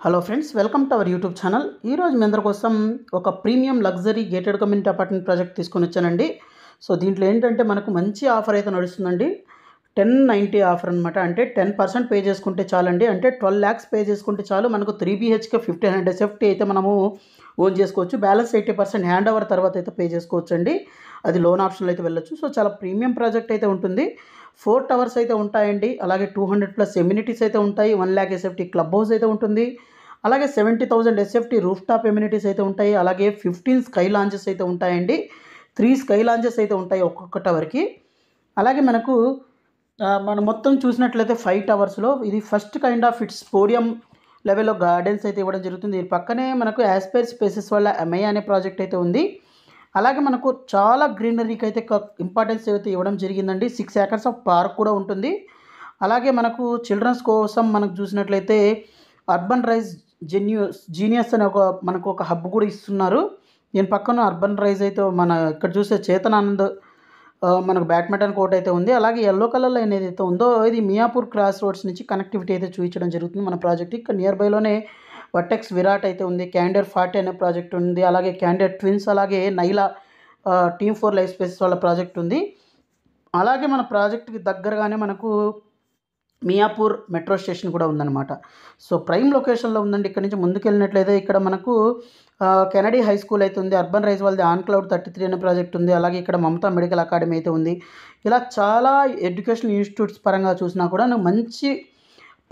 Hello friends, welcome to our YouTube channel. ఈరోజు మీ అందరి కోసం ఒక premium luxury gated community apartment project తీసుకొని వచ్చానండి. సో దీంట్లో ఏంటంటే మనకు మంచి ఆఫర్ అయితే నడుస్తుందండి. 1090 ఆఫర్ అనమాట. అంటే 10% పే చేసుకుంటే చాలండి. అంటే 12 lakhs పే చేసుకుంటే చాలు మనకు 3 BHK 1500 SFT అయితే మనము ఓన్ చేసుకోవచ్చు. బ్యాలెన్స్ 80% హ్యాండ్ ఓవర్ తర్వాత అయితే పే చేసుకోవచ్చు అండి. అది లోన్ ఆప్షన్లో అయితే వెళ్ళొచ్చు. సో చాలా ప్రీమియం ప్రాజెక్ట్ అయితే ఉంటుంది. 4 towers అయితే ఉంటాయండి. అలాగే 200+ ఎమ్యూనిటీస్ అయితే ఉంటాయి. 1 lakh SFT క్లబ్ హౌస్ అయితే ఉంటుంది. అలాగే 70,000 SFT రూఫ్ టాప్ ఎమ్యూనిటీస్ అయితే ఉంటాయి. అలాగే 15 స్కై లాంచెస్ అయితే ఉంటాయండి. 3 స్కై లాంచెస్ అయితే ఉంటాయి ఒక్కొక్క టవర్కి. అలాగే మనం మొత్తం చూసినట్లయితే 5 టవర్స్లో ఇది first kind of it's podium లెవెల్లో గార్డెన్స్ అయితే ఇవ్వడం జరుగుతుంది. దీని పక్కనే మనకు యాస్పైర్ స్పేసెస్ వల్ల ఎంఐ అనే ప్రాజెక్ట్ అయితే ఉంది. అలాగే మనకు చాలా గ్రీనరీకి అయితే ఇంపార్టెన్స్ అయితే ఇవ్వడం జరిగిందండి. 6 acres ఆఫ్ పార్క్ కూడా ఉంటుంది. అలాగే మనకు చిల్డ్రన్స్ కోసం మనకు చూసినట్లయితే అర్బన్ రైజ్ జీనియస్ అనే మనకు ఒక హబ్ కూడా ఇస్తున్నారు. దీని పక్కన అర్బన్ రైజ్ అయితే మన ఇక్కడ చూసే చేతనానంద్ మనకు బ్యాడ్మింటన్ కోర్ట్ అయితే ఉంది. అలాగే ఎల్లో కలర్ లైన్ ఏదైతే ఉందో ఇది మియాపూర్ క్రాస్ రోడ్స్ నుంచి కనెక్టివిటీ అయితే చూపించడం జరుగుతుంది మన ప్రాజెక్ట్. ఇక్కడ నియర్ బైలోనే వర్టెక్స్ విరాట్ అయితే ఉంది. క్యాండర్ 40 అనే ప్రాజెక్ట్ ఉంది. అలాగే క్యాండర్ ట్విన్స్, అలాగే నైలా టీమ్ 4 లైఫ్ స్పేసెస్ వాళ్ళ ప్రాజెక్ట్ ఉంది. అలాగే మన ప్రాజెక్ట్కి దగ్గరగానే మనకు మియాపూర్ మెట్రో స్టేషన్ కూడా ఉందన్నమాట. సో ప్రైమ్ లొకేషన్లో ఉందండి. ఇక్కడ నుంచి ముందుకెళ్ళినట్లయితే ఇక్కడ మనకు కెనడీ హై స్కూల్ అయితే ఉంది. అర్బన్ రైజ్ వాళ్ళది ఆన్ క్లౌడ్ 33 అనే ప్రాజెక్ట్ ఉంది. అలాగే ఇక్కడ మమతా మెడికల్ అకాడమీ అయితే ఉంది. ఇలా చాలా ఎడ్యుకేషనల్ ఇన్స్టిట్యూట్స్ పరంగా చూసినా కూడా మంచి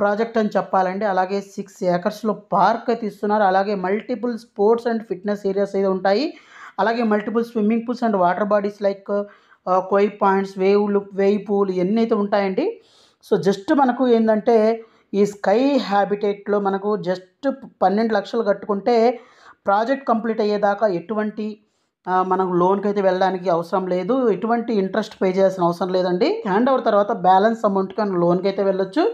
ప్రాజెక్ట్ అని చెప్పాలండి. అలాగే 6 acresలో పార్క్ అయితే ఇస్తున్నారు. అలాగే multiple sports and fitness areas అయితే ఉంటాయి. అలాగే multiple swimming pools and water bodies like కోయి పాయింట్స్, వేవ్ పూల్ ఇవన్నీ అయితే ఉంటాయండి. సో జస్ట్ మనకు ఏంటంటే ఈ స్కై హ్యాబిటేట్లో మనకు జస్ట్ 12 లక్షలు కట్టుకుంటే ప్రాజెక్ట్ కంప్లీట్ అయ్యేదాకా ఎటువంటి మనకు లోన్కి అయితే వెళ్ళడానికి అవసరం లేదు. ఎటువంటి ఇంట్రెస్ట్ పే చేయాల్సిన అవసరం లేదండి. హ్యాండ్ ఓవర్ తర్వాత బ్యాలెన్స్ అమౌంట్కి మనం లోన్కి అయితే వెళ్ళొచ్చు.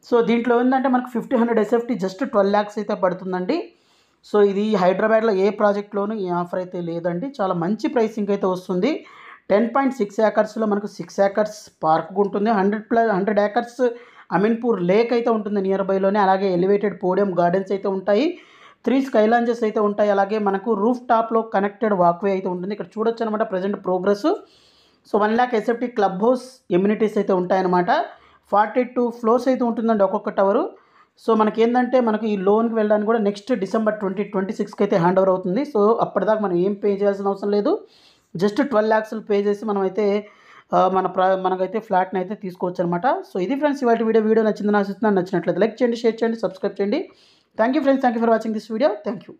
సో దీంట్లో ఏంటంటే మనకు 1500 SFT జస్ట్ 12 lakhs అయితే పడుతుందండి. సో ఇది హైదరాబాద్లో ఏ ప్రాజెక్ట్లోనూ ఈ ఆఫర్ అయితే లేదండి. చాలా మంచి ప్రైసింగ్ అయితే వస్తుంది. 10.6 acresలో మనకు 6 acres పార్క్ ఉంటుంది. 100 acres అమీన్పూర్ లేక్ అయితే ఉంటుంది నియర్ బైలోనే. అలాగే ఎలివేటెడ్ పోడియం గార్డెన్స్ అయితే ఉంటాయి. 3 స్కై లాంచెస్ అయితే ఉంటాయి. అలాగే మనకు రూఫ్ టాప్లో కనెక్టెడ్ వాక్వే అయితే ఉంటుంది. ఇక్కడ చూడొచ్చు అనమాట present progress. So 1 lakh SFT club house amenities అయితే ఉంటాయన్నమాట. 42 floors అయితే ఉంటుందండి ఒక్కొక్క టవరు. సో మనకేంటంటే మనకు ఈ లోన్కి వెళ్ళడానికి కూడా నెక్స్ట్ December 2026కి అయితే హ్యాండ్ ఓవర్ అవుతుంది. సో అప్పటిదాకా మనం ఏం పే చేయాల్సిన అవసరం లేదు. జస్ట్ 12 lakhs పే చేసి మనమైతే మనకైతే ఫ్లాట్ని అయితే తీసుకోవచ్చు అనమాట. సో ఇది ఫ్రెండ్స్ ఇవాళ వీడియో నచ్చిందని ఆశిస్తున్నాను. నచ్చినట్లయితే లైక్ చేయండి, షేర్ చేయండి, సబ్స్క్రైబ్ చేయండి. Thank you friends, thank you for watching this video. Thank you.